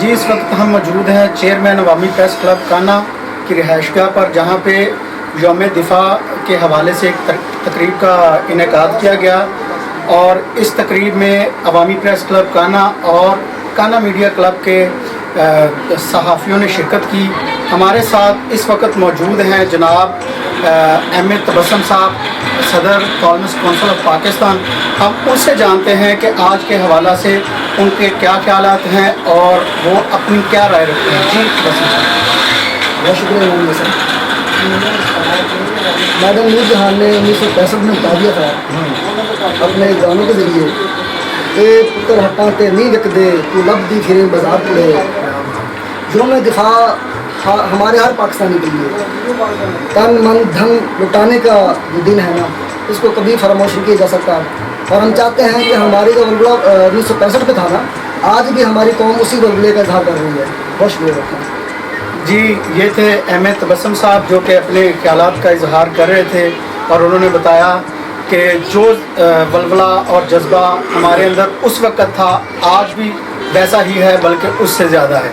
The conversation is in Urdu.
جی اس وقت ہم موجود ہیں چیئرمین عوامی پریس کلب کانا کی رہائش گاہ پر، جہاں پہ یوم دفاع کے حوالے سے ایک تقریب کا انعقاد کیا گیا، اور اس تقریب میں عوامی پریس کلب کانا اور کانا میڈیا کلب کے صحافیوں نے شرکت کی۔ ہمارے ساتھ اس وقت موجود ہیں جناب ایم اے تبسم صاحب، صدر کالمسٹ کونسل آف پاکستان۔ ہم ان سے جانتے ہیں کہ آج کے حوالہ سے ان کے کیا خیالات ہیں اور وہ اپنی کیا رائے رکھتے ہیں۔ جی تبسم صاحب۔ بہت شکریہ محمد صاحب۔ میڈم نور جہان نے 1965 میں بتا دیا تھا اپنے گانوں کے ذریعے کہ پتر ہٹاں تے نہیں رکھ دے تو لب دی پھریں بازار پڑے۔ یوم دفاع ہمارے ہر پاکستانی کے لیے تن من دھن لٹانے کا جو دن ہے نا، اس کو کبھی فراموش نہیں کیا جا سکتا، اور ہم چاہتے ہیں کہ ہماری جو ولولہ 1965 میں تھا نا، آج بھی ہماری قوم اسی ولولے کا اظہار کر رہی ہے۔ بہت شکریہ رکھتا ہوں۔ جی یہ تھے ایم اے تبسم صاحب، جو کہ اپنے خیالات کا اظہار کر رہے تھے، اور انہوں نے بتایا کہ جو ولولہ اور جذبہ ہمارے اندر اس وقت تھا، آج بھی ویسا ہی ہے، بلکہ اس سے زیادہ ہے۔